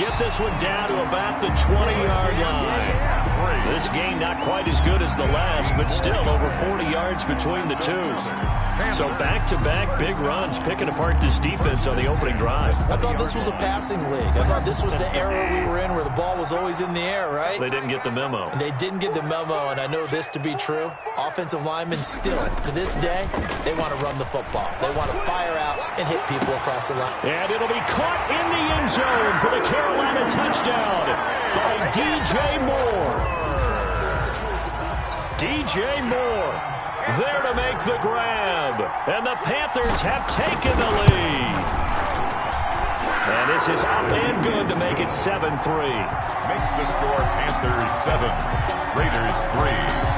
get this one down to about the 20-yard line. This game not quite as good as the last, but still over 40 yards between the two. So back-to-back big runs, picking apart this defense on the opening drive. I thought this was a passing league. I thought this was the era we were in where the ball was always in the air, right? They didn't get the memo. And they didn't get the memo, and I know this to be true. Offensive linemen still, to this day, they want to run the football. They want to fire out and hit people across the line. And it'll be caught in the end zone for the Carolina touchdown by DJ Moore. DJ Moore there to make the grab. And the Panthers have taken the lead. And this is up and good to make it 7-3. Makes the score Panthers 7, Raiders 3.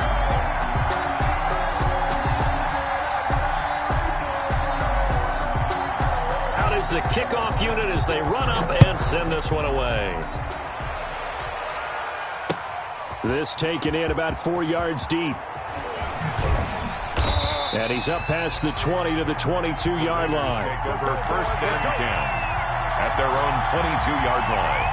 Is the kickoff unit as they run up and send this one away. This taken in about 4 yards deep. And he's up past the 20 to the 22-yard line. Take over 1st and 10 at their own 22-yard line.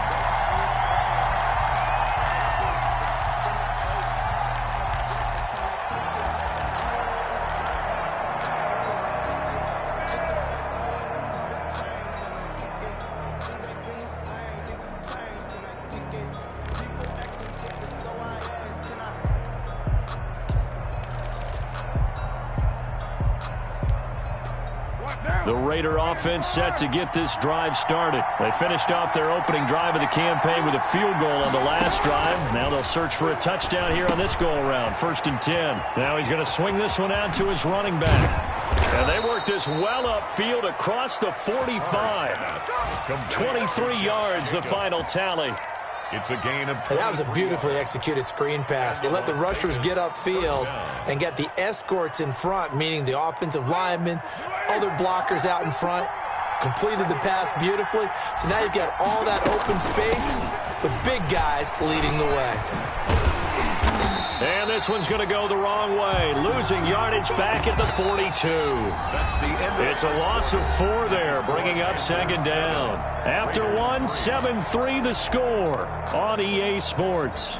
The Raider offense set to get this drive started. They finished off their opening drive of the campaign with a field goal on the last drive. Now they'll search for a touchdown here on this go-around. 1st and 10. Now he's going to swing this one out to his running back. And they work this well upfield across the 45. 23 yards, the final tally. It's a gain of 20. And that was a beautifully executed screen pass. They let the rushers get upfield and get the escorts in front, meaning the offensive linemen, other blockers out in front, completed the pass beautifully. So now you've got all that open space with big guys leading the way. And this one's going to go the wrong way, losing yardage back at the 42. That's the end. It's a loss of 4 there, bringing up 2nd down. After 1, 7-3 the score on EA Sports.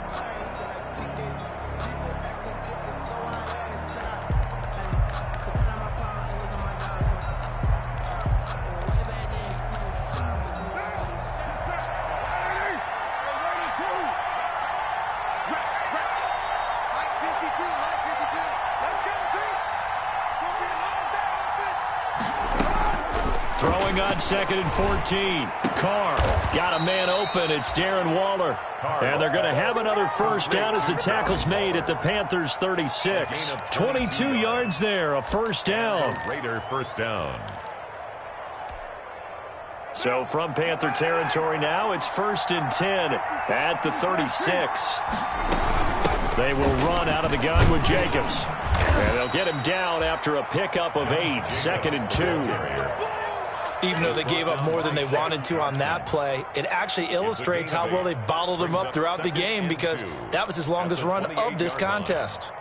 Throwing on 2nd and 14. Carr got a man open. It's Darren Waller. And they're going to have another 1st down as the tackle's made at the Panthers 36. 22 yards there, a 1st down. Raider 1st down. So from Panther territory now, it's 1st and 10 at the 36. They will run out of the gun with Jacobs. And they'll get him down after a pickup of 8. 2nd and 2. Even though they gave up more than they wanted to on that play, it actually illustrates how well they bottled him up throughout the game because that was his longest run of this contest.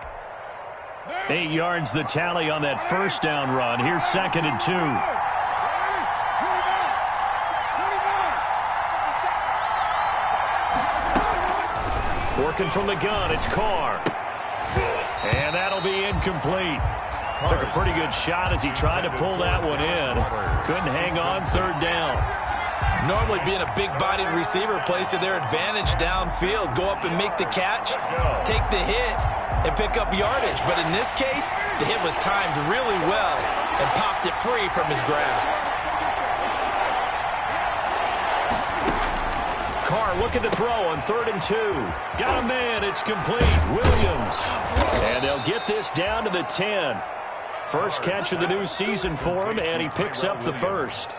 8 yards the tally on that 1st down run. Here's 2nd and 2. Working from the gun, it's Carr. And that'll be incomplete. Took a pretty good shot as he tried to pull that one in. Couldn't hang on 3rd down. Normally being a big-bodied receiver plays to their advantage downfield. Go up and make the catch, take the hit, and pick up yardage. But in this case, the hit was timed really well and popped it free from his grasp. Carr looking to throw on 3rd and 2. Got a man. It's complete. Williams. And they'll get this down to the 10. First catch of the new season for him, and he picks up the 1st.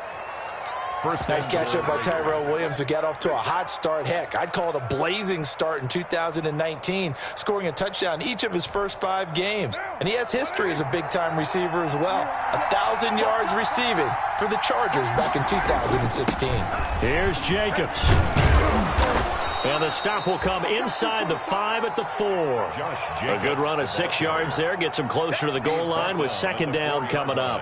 Nice catch up by Tyrell Williams, who got off to a hot start. Heck, I'd call it a blazing start in 2019, scoring a touchdown each of his first 5 games. And he has history as a big-time receiver as well. 1,000 yards receiving for the Chargers back in 2016. Here's Jacobs. And the stop will come inside the 5 at the 4. A good run of 6 yards there. Gets him closer to the goal line with 2nd down coming up.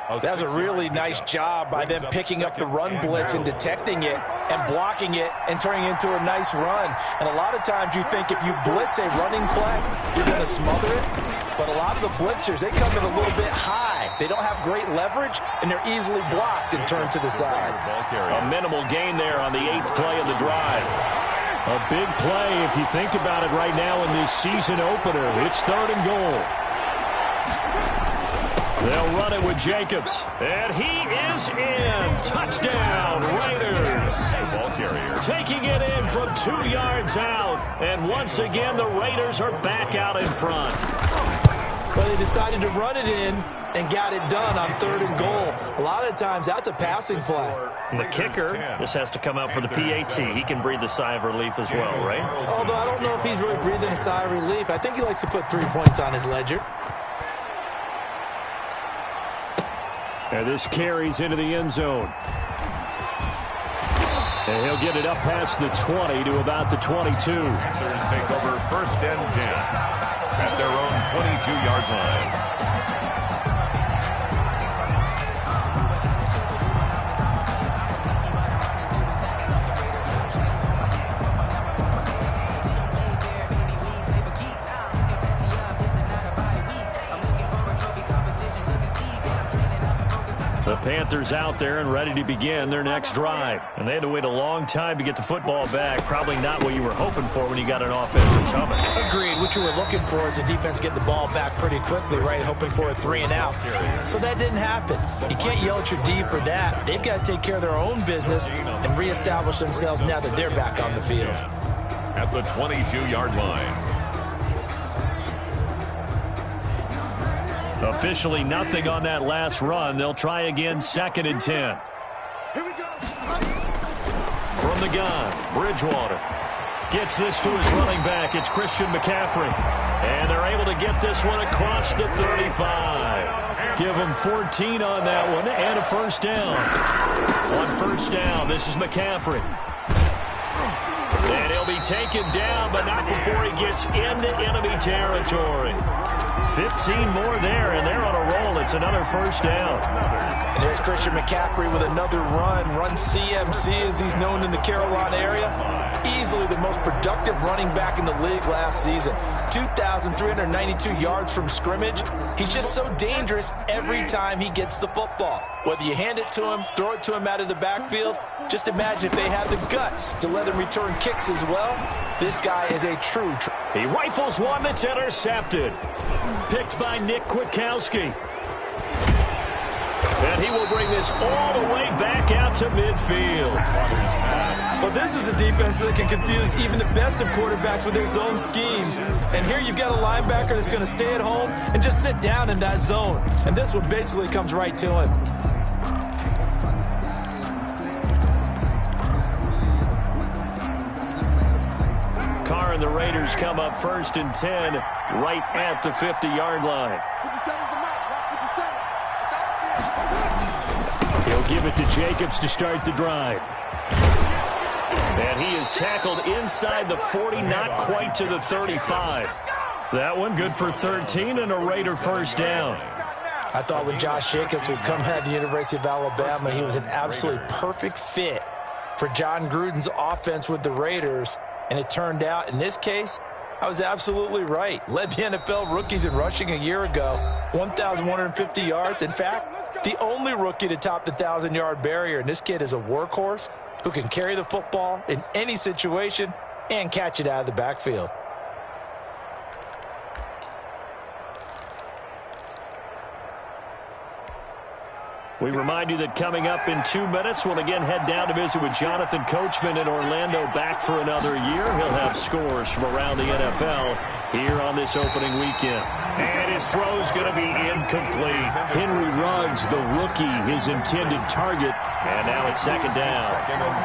That's a really nice job by them picking up the run blitz and detecting it and blocking it and turning it into a nice run. And a lot of times you think if you blitz a running play, you're going to smother it. But a lot of the blitzers, they come in a little bit high. They don't have great leverage, and they're easily blocked and turned to the side. A minimal gain there on the 8th play of the drive. A big play if you think about it right now in this season opener. It's 3rd and goal. They'll run it with Jacobs. And he is in. Touchdown, Raiders. Taking it in from 2 yards out. And once again, the Raiders are back out in front. Well, they decided to run it in and got it done on 3rd and goal. A lot of times, that's a passing play. And the kicker just has to come out for the PAT. He can breathe a sigh of relief as well, right? Although I don't know if he's really breathing a sigh of relief. I think he likes to put 3 points on his ledger. And this carries into the end zone. And he'll get it up past the 20 to about the 22. Panthers take over 1st and 10 at their own 22-yard line. The Panthers out there and ready to begin their next drive. And they had to wait a long time to get the football back. Probably not what you were hoping for when you got an offense that's humming. Agreed. What you were looking for is the defense getting the ball back pretty quickly, right? Hoping for a 3 and out. So that didn't happen. You can't yell at your D for that. They've got to take care of their own business and reestablish themselves now that they're back on the field. At the 22-yard line. Officially nothing on that last run. They'll try again 2nd and 10. From the gun, Bridgewater gets this to his running back. It's Christian McCaffrey. And they're able to get this one across the 35. Give him 14 on that one and a 1st down. On 1st down, this is McCaffrey. And he'll be taken down, but not before he gets into enemy territory. 15 more there, and they're on a roll. It's another 1st down. And there's Christian McCaffrey with another run CMC, as he's known in the Carolina area. Easily the most productive running back in the league last season. 2,392 yards from scrimmage. He's just so dangerous every time he gets the football. Whether you hand it to him, throw it to him out of the backfield, just imagine if they have the guts to let him return kicks as well. This guy is a true. He rifles one that's intercepted. Picked by Nick Kwiatkowski. And he will bring this all the way back out to midfield. Well, this is a defense that can confuse even the best of quarterbacks with their zone schemes. And here you've got a linebacker that's going to stay at home and just sit down in that zone. And this one basically comes right to him. Carr and the Raiders come up 1st and 10 right at the 50-yard line. He'll give it to Jacobs to start the drive. And he is tackled inside the 40, not quite to the 35. That one good for 13 and a Raider 1st down. I thought when Josh Jacobs was coming out of the University of Alabama, he was an absolutely perfect fit for John Gruden's offense with the Raiders. And it turned out, in this case, I was absolutely right. Led the NFL rookies in rushing a year ago, 1,150 yards. In fact, the only rookie to top the 1,000-yard barrier. And this kid is a workhorse who can carry the football in any situation and catch it out of the backfield. We remind you that coming up in 2 minutes, we'll again head down to visit with Jonathan Coachman in Orlando, back for another year. He'll have scores from around the NFL here on this opening weekend. And his throw's going to be incomplete. Henry Ruggs, the rookie, his intended target. And now it's 2nd down.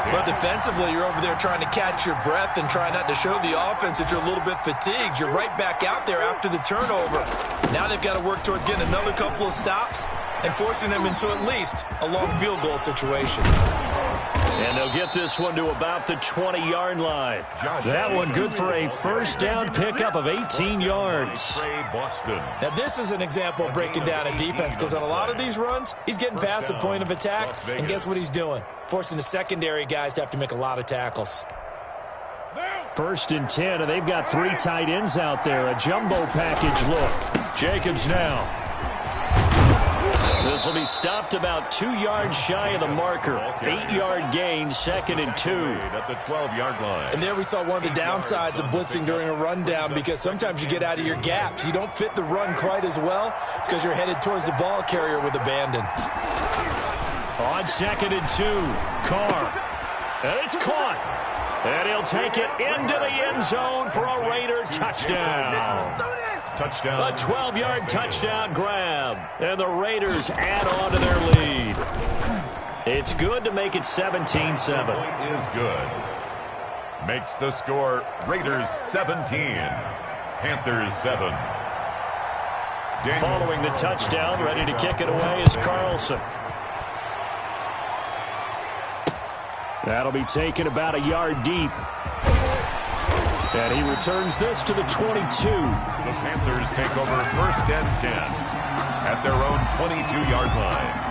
But defensively, you're over there trying to catch your breath and try not to show the offense that you're a little bit fatigued. You're right back out there after the turnover. Now they've got to work towards getting another couple of stops and forcing them into at least a long field goal situation. And And they'll get this one to about the 20-yard line. That one good for a first down pickup of 18 yards. Now, this is an example of breaking down a defense, because on a lot of these runs, he's getting past the point of attack, and guess what he's doing? Forcing the secondary guys to have to make a lot of tackles. 1st and 10, and they've got 3 tight ends out there. A jumbo package look. Jacobs now. This will be stopped about 2 yards shy of the marker. 8-yard gain, 2nd and 2. At the 12-yard line. And there we saw one of the downsides of blitzing during a rundown, because sometimes you get out of your gaps. You don't fit the run quite as well because you're headed towards the ball carrier with abandon. On 2nd and 2, Carr. And it's caught. And he'll take it into the end zone for a Raider touchdown. A 12-yard touchdown grab. And the Raiders add on to their lead. It's good to make it 17-7. Is good. Makes the score Raiders 17, Panthers 7. Following the touchdown, ready to kick it away is Carlson. That'll be taken about a yard deep. And he returns this to the 22. The Panthers take over 1st and 10 at their own 22-yard line.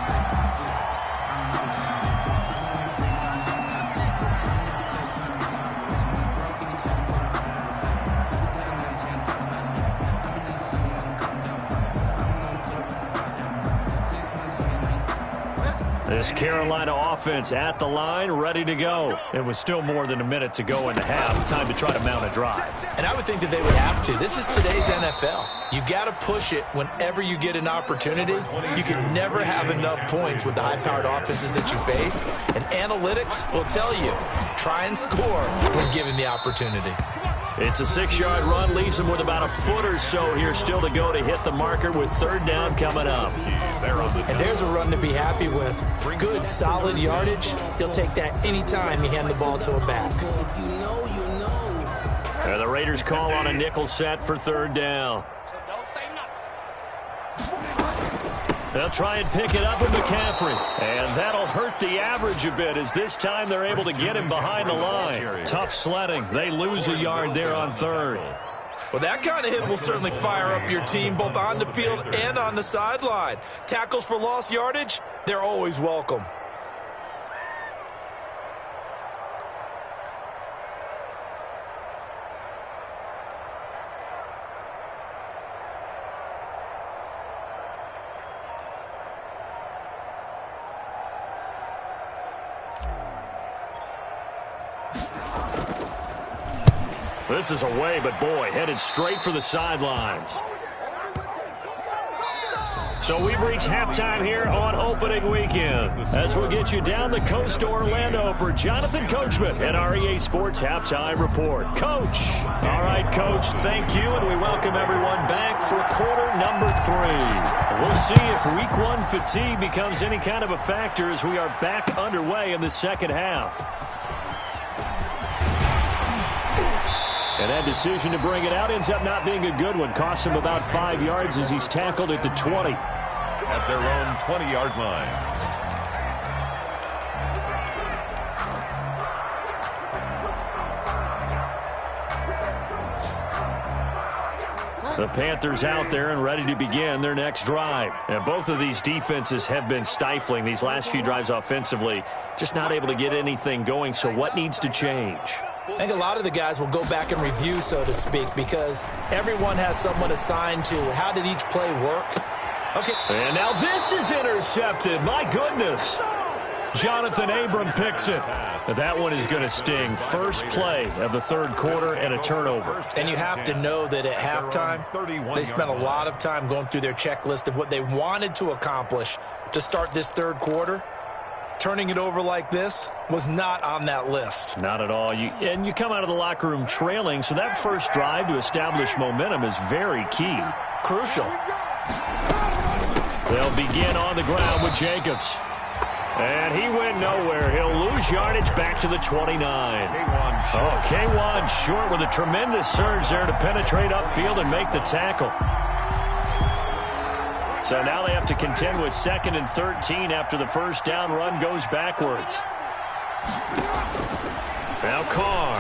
This Carolina offense at the line, ready to go. It was still more than a minute to go in the half. Time to try to mount a drive. And I would think that they would have to. This is today's NFL. You got to push it whenever you get an opportunity. You can never have enough points with the high-powered offenses that you face. And analytics will tell you, try and score when given the opportunity. It's a 6-yard run, leaves him with about a foot or so here still to go to hit the marker with 3rd down coming up. And there's a run to be happy with. Good, solid yardage. He'll take that anytime you hand the ball to a back. And the Raiders call on a nickel set for 3rd down. They'll try and pick it up with McCaffrey. And that'll hurt the average a bit, as this time they're able to get him behind the line. Tough sledding. They lose a yard there on 3rd. Well, that kind of hit will certainly fire up your team both on the field and on the sideline. Tackles for lost yardage, they're always welcome. This is away, but boy, headed straight for the sidelines. So we've reached halftime here on opening weekend, as we'll get you down the coast to Orlando for Jonathan Coachman and our EA Sports Halftime Report. Coach. All right, Coach, thank you, and we welcome everyone back for quarter number 3. We'll see if week 1 fatigue becomes any kind of a factor as we are back underway in the second half. And that decision to bring it out ends up not being a good one. Costs him about 5 yards as he's tackled at the 20. At their own 20-yard line. The Panthers out there and ready to begin their next drive. And both of these defenses have been stifling these last few drives offensively. Just not able to get anything going. So what needs to change? I think a lot of the guys will go back and review, so to speak, because everyone has someone assigned to how did each play work. Okay. And now this is intercepted. My goodness. Jonathan Abram picks it. That one is going to sting. First play of the 3rd quarter and a turnover. And you have to know that at halftime, they spent a lot of time going through their checklist of what they wanted to accomplish to start this 3rd quarter. Turning it over like this was not on that list. Not at all. And you come out of the locker room trailing, so that first drive to establish momentum is very key. Crucial. They'll begin on the ground with Jacobs. And he went nowhere. He'll lose yardage back to the 29. K1 short with a tremendous surge there to penetrate upfield and make the tackle. So now they have to contend with 2nd and 13 after the first down run goes backwards. Now Carr.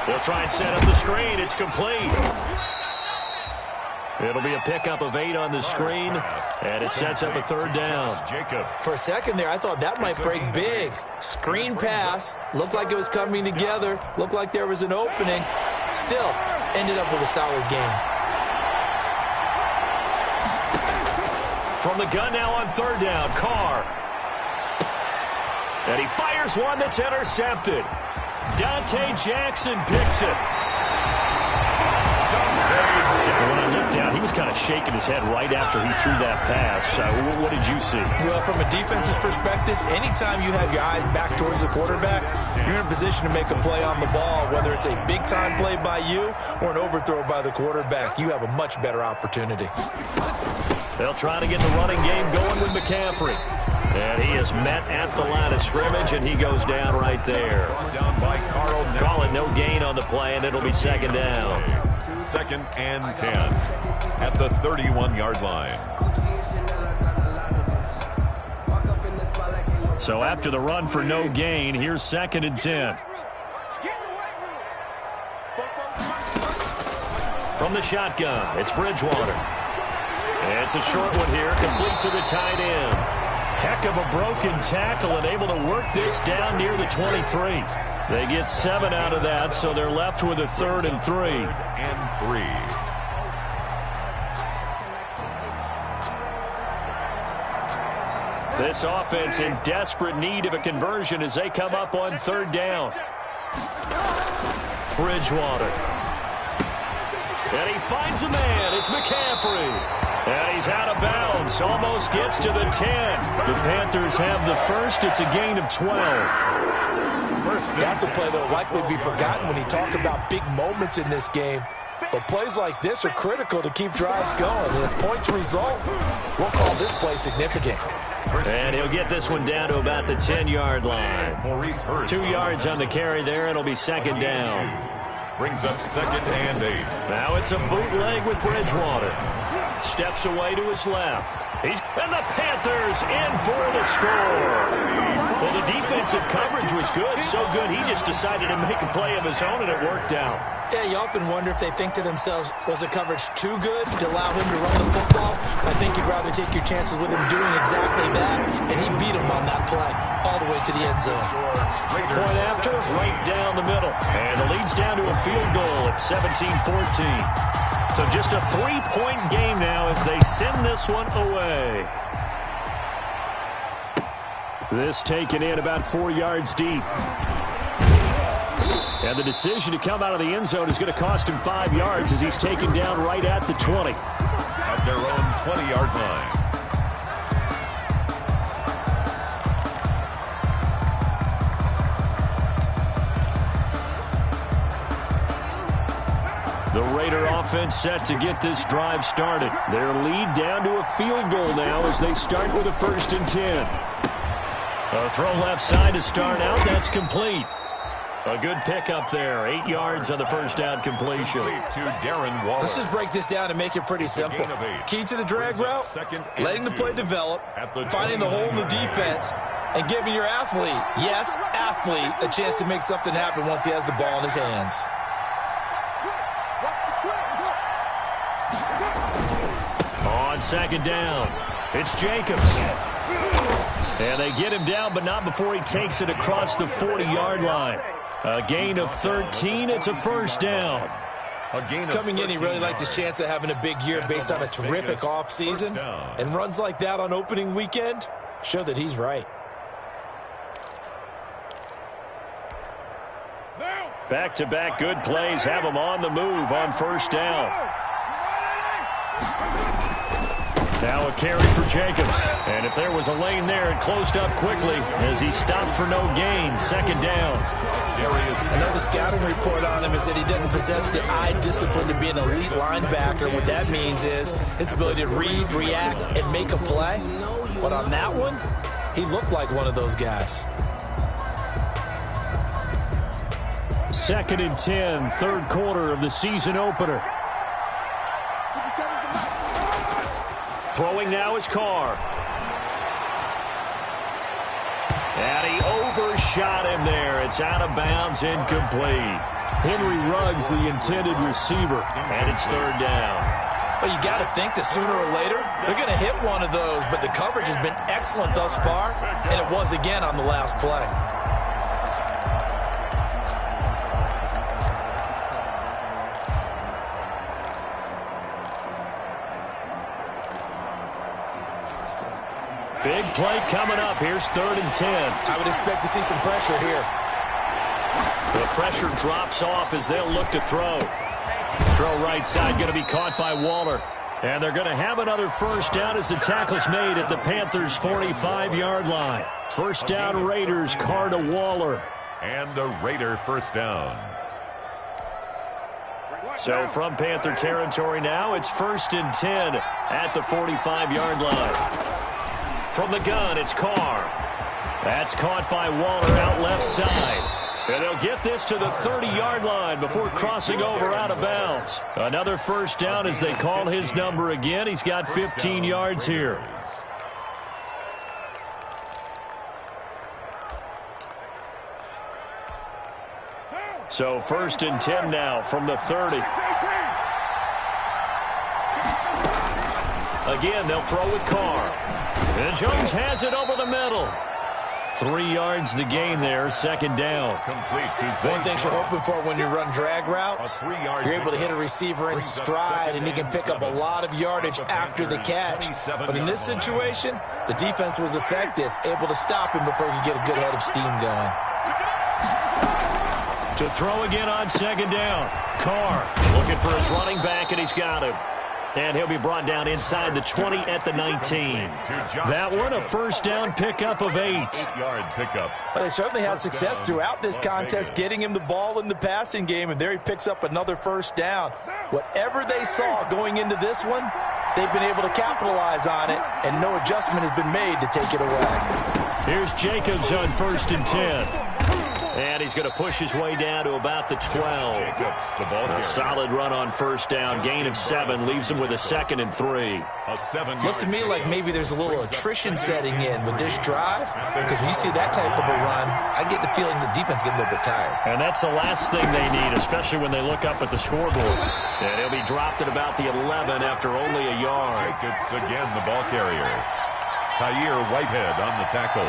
They'll try and set up the screen. It's complete. It'll be a pickup of 8 on the screen, and it sets up a third down. For a second there, I thought that might break big. Screen pass. Looked like it was coming together. Looked like there was an opening. Still, ended up with a solid game. From the gun now on third down, Carr. And he fires one that's intercepted. Dante Jackson picks it. When I looked down, he was kind of shaking his head right after he threw that pass. What did you see? Well, from a defense's perspective, anytime you have your eyes back towards the quarterback, you're in a position to make a play on the ball, whether it's a big-time play by you or an overthrow by the quarterback. You have a much better opportunity. They'll try to get the running game going with McCaffrey. And he is met at the line of scrimmage, and he goes down right there. Call it no gain on the play, and it'll be second down. 2nd and 10 at the 31-yard line. So after the run for no gain, here's 2nd and 10. From the shotgun, it's Bridgewater. And it's a short one here, complete to the tight end. Heck of a broken tackle and able to work this down near the 23. They get 7 out of that, so they're left with a 3rd and 3. This offense in desperate need of a conversion as they come up on 3rd down. Bridgewater. And he finds a man. It's McCaffrey. And he's out of bounds. Almost gets to the 10. The Panthers have the first. It's a gain of 12. That's a play that will likely be forgotten when you talk about big moments in this game. But plays like this are critical to keep drives going. And if points result, we'll call this play significant. And he'll get this one down to about the 10-yard line. 2 yards on the carry there. It'll be second down. Brings up 2nd and 8. Now it's a bootleg with Bridgewater. Steps away to his left. And the Panthers in for the score. Well, the defensive coverage was good, so good he just decided to make a play of his own, and it worked out. Yeah, you often wonder if they think to themselves, was the coverage too good to allow him to run the football? I think you'd rather take your chances with him doing exactly that, and he beat him on that play all the way to the end zone. Point after, right down the middle. And the lead's down to a field goal at 17-14. So just a 3-point game now as they send this one away. This taken in about 4 yards deep. And the decision to come out of the end zone is going to cost him 5 yards as he's taken down right at the 20. At their own 20-yard line. The Raider offense set to get this drive started. Their lead down to a field goal now as they start with a 1st and 10. A throw left side to start out. That's complete. A good pickup there. 8 yards on the first down completion. Let's just break this down and make it pretty simple. Key to the drag route, letting the play develop, finding the hole in the defense, and giving your athlete, yes, athlete, a chance to make something happen once he has the ball in his hands. On second down, it's Jacobs. And they get him down, but not before he takes it across the 40-yard line. A gain of 13. It's a first down. Coming in, he really liked his chance of having a big year based on a terrific offseason. And runs like that on opening weekend show that he's right. Back-to-back good plays have him on the move on first down. Now a carry for Jacobs. And if there was a lane there, it closed up quickly as he stopped for no gain. Second down. I know the scouting report on him is that he doesn't possess the eye discipline to be an elite linebacker. What that means is his ability to read, react, and make a play. But on that one, he looked like one of those guys. 2nd and 10, third quarter of the season opener. Throwing now is Carr. And he overshot him there it's out of bounds, incomplete. Henry Ruggs, the intended receiver, and it's third down. Well, you got to think that sooner or later they're going to hit one of those, but the coverage has been excellent thus far, and it was again on the last play. Big play coming up. Here's 3rd and 10. I would expect to see some pressure here. The pressure drops off as they'll look to throw. Throw right side, going to be caught by Waller. And they're going to have another first down as the tackle's made at the Panthers' 45-yard line. First down, Raiders, Carr to Waller. And a Raider first down. So from Panther territory now, it's 1st and 10 at the 45-yard line. From the gun, it's Carr. That's caught by Waller out left side. And they'll get this to the 30-yard line before crossing over out of bounds. Another first down as they call his number again. He's got 15 yards here. So 1st and 10 now from the 30. Again, they'll throw with Carr. And Jones has it over the middle. 3 yards the gain there, 2nd down. One thing you're hoping for when you run drag routes, you're able to hit a receiver in stride, and he can pick up a lot of yardage after the catch. But in this situation, the defense was effective, able to stop him before he could get a good head of steam going. To throw again on 2nd down. Carr looking for his running back, and he's got him. And he'll be brought down inside the 20 at the 19. That one, a first down pickup of 8. 8-yard pickup. Well, they certainly had success throughout this contest getting him the ball in the passing game, and there he picks up another first down. Whatever they saw going into this one, they've been able to capitalize on it, and no adjustment has been made to take it away. Here's Jacobs on 1st and 10. And he's going to push his way down to about the 12. A solid run on first down. Gain of 7 leaves him with a 2nd and 3. Looks to me like maybe there's a little attrition setting in with this drive, because when you see that type of a run, I get the feeling the defense gets a little bit tired. And that's the last thing they need, especially when they look up at the scoreboard. And he'll be dropped at about the 11 after only a yard. Jacobs again, the ball carrier. Tyre Whitehead on the tackle.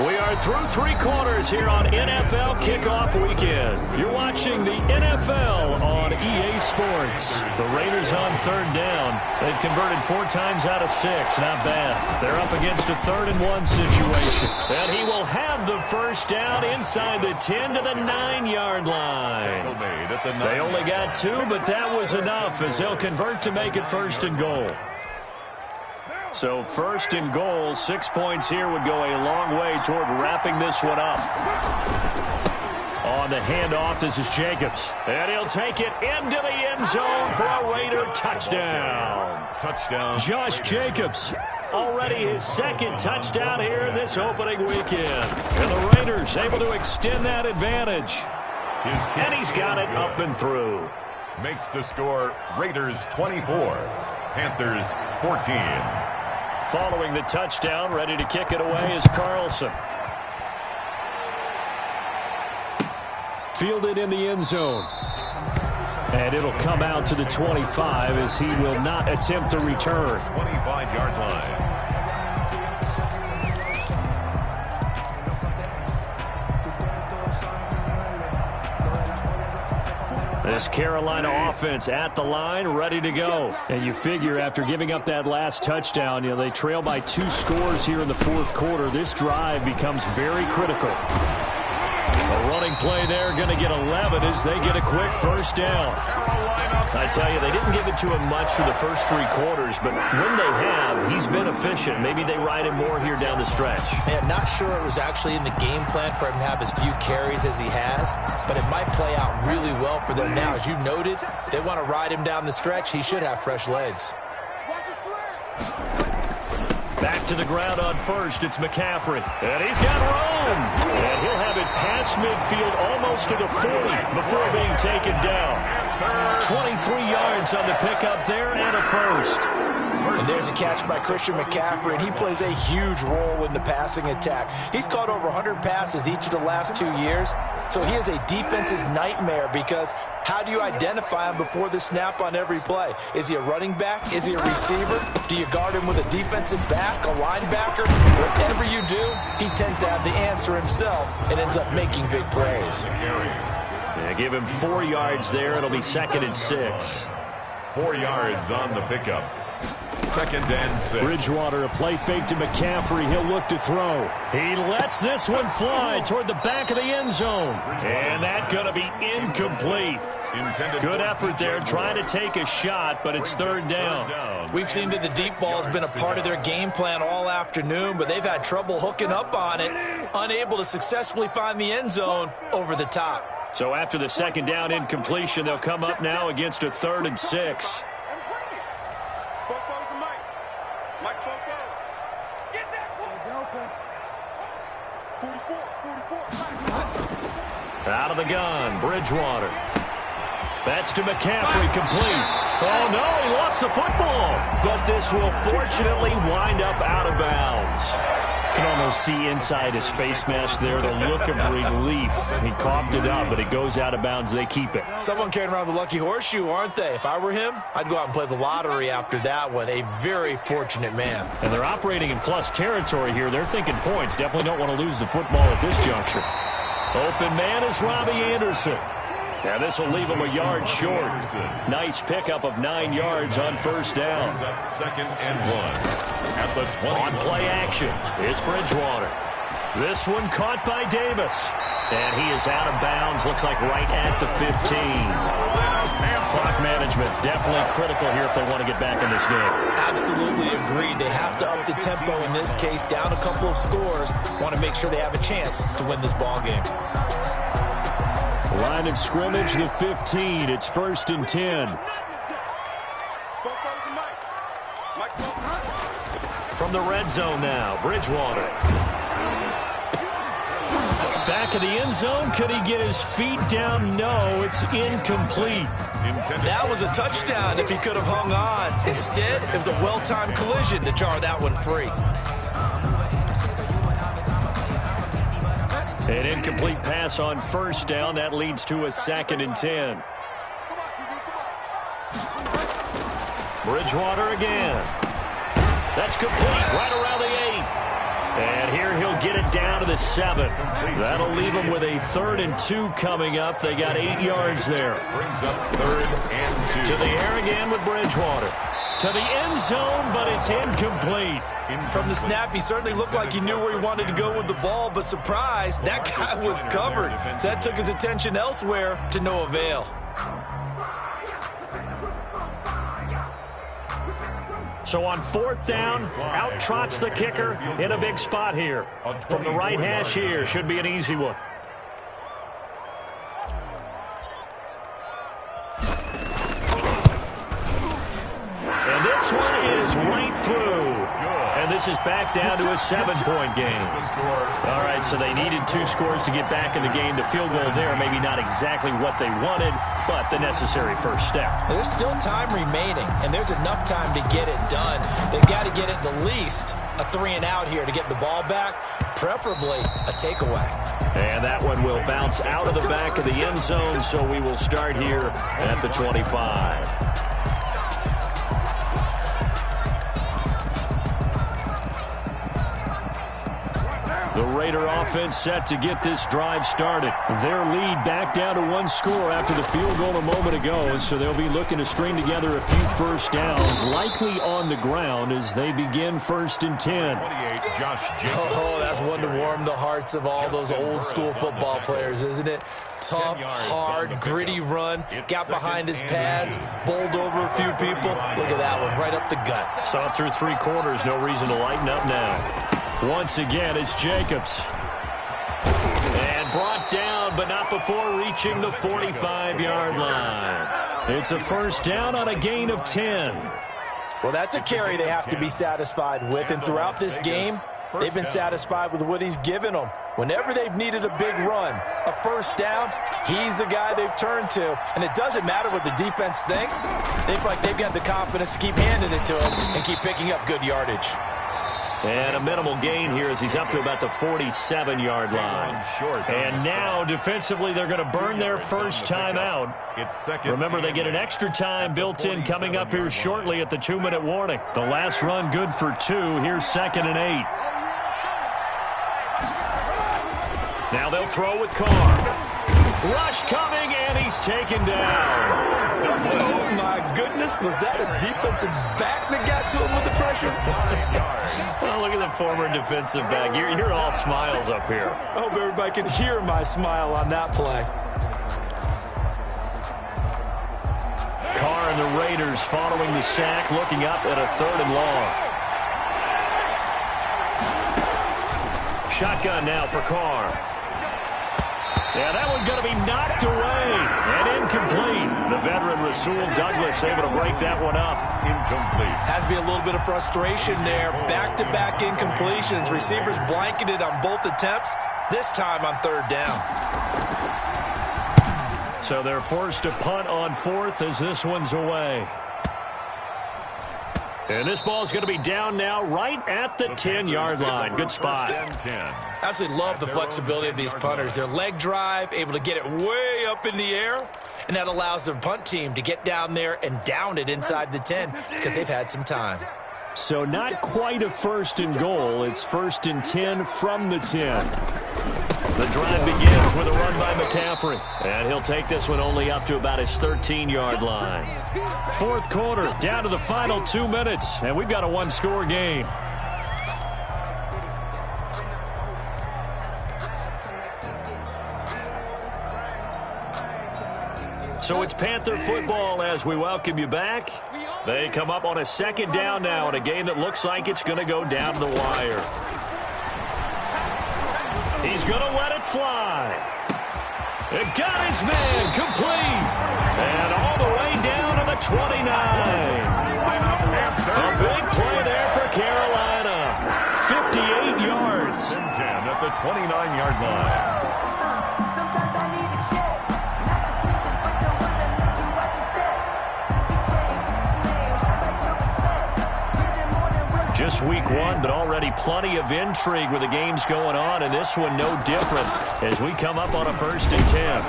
We are through 3 quarters here on NFL Kickoff Weekend. You're watching the NFL on EA Sports. The Raiders on 3rd down. They've converted 4 times out of 6. Not bad. They're up against a 3rd and 1 situation. And he will have the first down inside the 10 to the 9-yard line. They only got 2, but that was enough as they'll convert to make it 1st and goal. So 1st and goal, 6 points here would go a long way toward wrapping this one up. On the handoff, this is Jacobs. And he'll take it into the end zone for a Raider touchdown. Touchdown. Josh Jacobs, already his 2nd touchdown here this opening weekend. And the Raiders able to extend that advantage. And he's got it up and through. Makes the score Raiders 24, Panthers 14. Following the touchdown, ready to kick it away is Carlson. Fielded in the end zone. And it'll come out to the 25 as he will not attempt to return. 25-yard line. This Carolina offense at the line, ready to go. And you figure after giving up that last touchdown, they trail by 2 scores here in the 4th quarter. This drive becomes very critical. A running play there, going to get 11 as they get a quick first down. I tell you, they didn't give it to him much for the first 3 quarters, but when they have, he's been efficient. Maybe they ride him more here down the stretch. Yeah, not sure it was actually in the game plan for him to have as few carries as he has, but it might play out really well for them now. As you noted, if they want to ride him down the stretch, he should have fresh legs. Back to the ground on 1st, it's McCaffrey. And he's got room. And he'll have it past midfield almost to the 40 before being taken down. 23 yards on the pickup there and a first. And there's a catch by Christian McCaffrey, and he plays a huge role in the passing attack. He's caught over 100 passes each of the last 2 years, so he is a defense's nightmare because how do you identify him before the snap on every play? Is he a running back? Is he a receiver? Do you guard him with a defensive back, a linebacker? Whatever you do, he tends to have the answer himself and ends up making big plays. Yeah, give him 4 yards there. It'll be 2nd and 6. 4 yards on the pickup. 2nd and 6. Bridgewater, a play fake to McCaffrey. He'll look to throw. He lets this one fly toward the back of the end zone. And that's going to be incomplete. Good effort there trying to take a shot, but it's 3rd down. We've seen that the deep ball has been a part of their game plan all afternoon, but they've had trouble hooking up on it, unable to successfully find the end zone over the top. So after the 2nd down incompletion, they'll come up now against a 3rd and 6. Out of the gun, Bridgewater. That's to McCaffrey, complete. Oh, no, he lost the football. But this will fortunately wind up out of bounds. You can almost see inside his face mask there the look of relief. He coughed it up, but it goes out of bounds. They keep it. Someone carrying around the lucky horseshoe, aren't they? If I were him, I'd go out and play the lottery after that one. A very fortunate man. And they're operating in plus territory here. They're thinking points. Definitely don't want to lose the football at this juncture. Open man is Robbie Anderson. Now this will leave him a yard short. Nice pickup of 9 yards on 1st down. 2nd and 1. At the 20. On play action, it's Bridgewater. This one caught by Davis. And he is out of bounds, looks like right at the 15. Clock management definitely critical here if they want to get back in this game. Absolutely agreed. They have to up the tempo in this case, down a couple of scores. Want to make sure they have a chance to win this ball game. Line of scrimmage, the 15. It's 1st and 10. From the red zone now, Bridgewater. Back of the end zone. Could he get his feet down? No, it's incomplete. That was a touchdown if he could have hung on. Instead, it was a well-timed collision to jar that one free. An incomplete pass on 1st down. That leads to a 2nd and 10. Bridgewater again. That's complete right around the 8. And here he'll get it down to the 7. That'll leave him with a 3rd and 2 coming up. They got 8 yards there. Brings up 3rd and 2. To the air again with Bridgewater. To the end zone, but it's incomplete. From the snap, he certainly looked like he knew where he wanted to go with the ball, but surprise, that guy was covered. So that took his attention elsewhere to no avail. So on 4th down, out trots the kicker in a big spot here. From the right hash here, should be an easy one. And this one is right through. And this is back down to a 7-point game. All right, so they needed 2 scores to get back in the game. The field goal there, maybe not exactly what they wanted, but the necessary first step. There's still time remaining, and there's enough time to get it done. They've got to get at the least a 3-and-out here to get the ball back, preferably a takeaway. And that one will bounce out of the back of the end zone, so we will start here at the 25. The Raider offense set to get this drive started. Their lead back down to 1 score after the field goal a moment ago, so they'll be looking to string together a few first downs, likely on the ground as they begin 1st and 10. Oh, that's one to warm the hearts of all those old school football players, isn't it? Tough, hard, gritty run, got behind his pads, bowled over a few people. Look at that one, right up the gut. Saw it through 3 quarters, no reason to lighten up now. Once again, it's Jacobs. And brought down, but not before reaching the 45-yard line. It's a first down on a gain of 10. Well, that's a carry they have to be satisfied with. And throughout this game, They've been satisfied with what he's given them. Whenever they've needed a big run, a first down, he's the guy they've turned to. And it doesn't matter what the defense thinks. They feel like they've got the confidence to keep handing it to him and keep picking up good yardage. And a minimal gain here as he's up to about the 47-yard line. And now, defensively, they're going to burn their first time out. Remember, they get an extra time built in coming up here shortly at the 2-minute warning. The last run good for 2. Here's 2nd and 8. Now they'll throw with Carr. Rush coming, and he's taken down. Oh, my goodness. Was that a defensive back that got to him with the pressure? Well, look at the former defensive back. You're all smiles up here. I hope everybody can hear my smile on that play. Carr and the Raiders following the sack, looking up at a 3rd and long. Shotgun now for Carr. Yeah, that one's going to be knocked away and incomplete. The veteran Rasul Douglas able to break that one up. Incomplete. Has to be a little bit of frustration there. Back-to-back incompletions. Receivers blanketed on both attempts, this time on 3rd down. So they're forced to punt on 4th as this one's away. And this ball's going to be down now right at the 10-yard line. Good spot. Absolutely love the flexibility of these punters. Their leg drive, able to get it way up in the air, and that allows the punt team to get down there and down it inside the 10 because they've had some time. So not quite a 1st and goal. It's 1st and 10 from the 10. The drive begins with a run by McCaffrey. And he'll take this one only up to about his 13-yard line. 4th quarter, down to the final 2 minutes. And we've got a 1-score game. So it's Panther football as we welcome you back. They come up on a 2nd down now in a game that looks like it's going to go down the wire. He's going to let it fly. It got his man complete. And all the way down to the 29. A big play there for Carolina. 58 yards. 10 at the 29-yard line. Just week 1, but already plenty of intrigue with the games going on, and this one no different as we come up on a 1st and 10.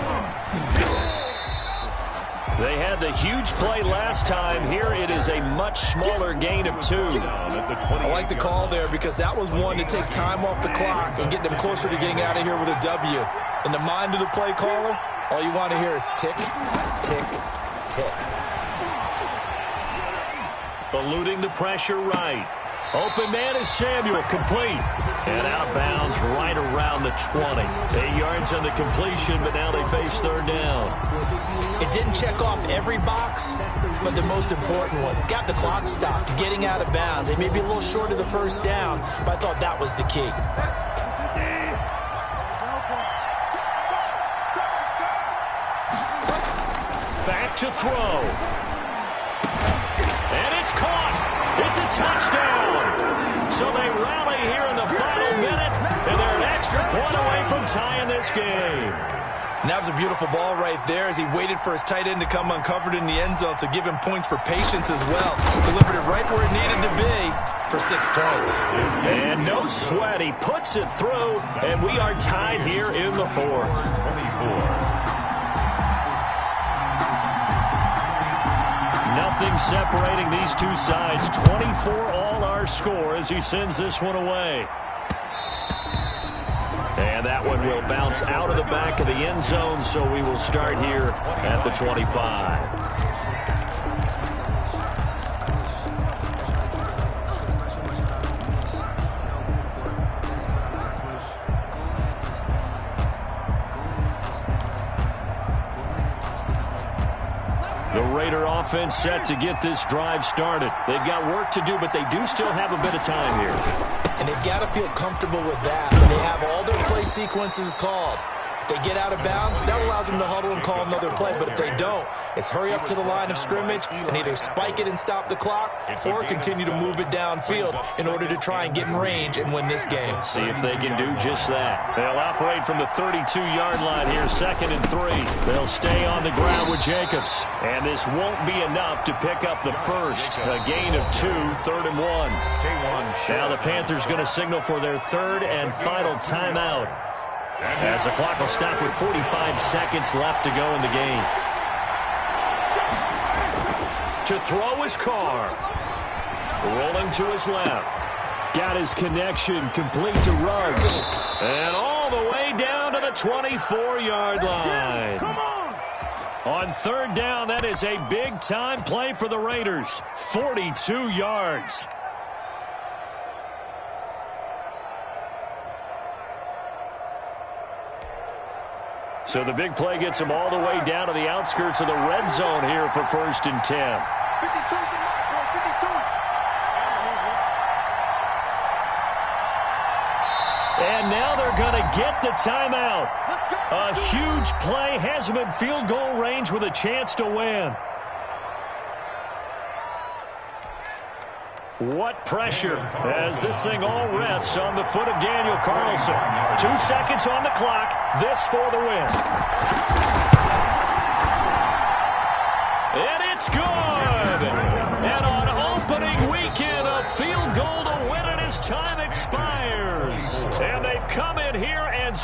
They had the huge play last time. Here it is a much smaller gain of 2. I like the call there because that was one to take time off the clock and get them closer to getting out of here with a W. In the mind of the play caller, all you want to hear is tick, tick, tick. Eluding the pressure right. Open man is Samuel, complete. And out of bounds right around the 20. 8 yards on the completion, but now they face 3rd down. It didn't check off every box, but the most important one. Got the clock stopped, getting out of bounds. They may be a little short of the 1st down, but I thought that was the key. Back to throw. And it's caught. It's a touchdown. So they rally here in the final minute, and they're an extra point away from tying this game. And that was a beautiful ball right there as he waited for his tight end to come uncovered in the end zone, so give him points for patience as well. Delivered it right where it needed to be for 6 points. And no sweat. He puts it through, and we are tied here in the 4th. 24. Nothing separating these two sides. 24 all our score as he sends this one away. And that one will bounce out of the back of the end zone, so we will start here at the 25. The Raider offense set to get this drive started. They've got work to do, but they do still have a bit of time here. And they've got to feel comfortable with that. When they have all their play sequences called. If they get out of bounds, that allows them to huddle and call another play. But if they don't, it's hurry up to the line of scrimmage and either spike it and stop the clock or continue to move it downfield in order to try and get in range and win this game. See if they can do just that. They'll operate from the 32-yard line here, 2nd and 3. They'll stay on the ground with Jacobs. And this won't be enough to pick up the first. A gain of 2, 3rd and 1. Now the Panthers going to signal for their 3rd and final timeout, as the clock will stop with 45 seconds left to go in the game. To throw is Carr. Rolling to his left. Got his connection complete to Ruggs. And all the way down to the 24-yard line. Come on 3rd down, that is a big-time play for the Raiders. 42 yards. So the big play gets them all the way down to the outskirts of the red zone here for 1st and 10. 52. And now they're going to get the timeout. A huge play has them in field goal range with a chance to win. What pressure as this thing all rests on the foot of Daniel Carlson. 2 seconds on the clock. This for the win. And it's good. And on opening weekend, a field goal to win it as time expires. And they've come in here and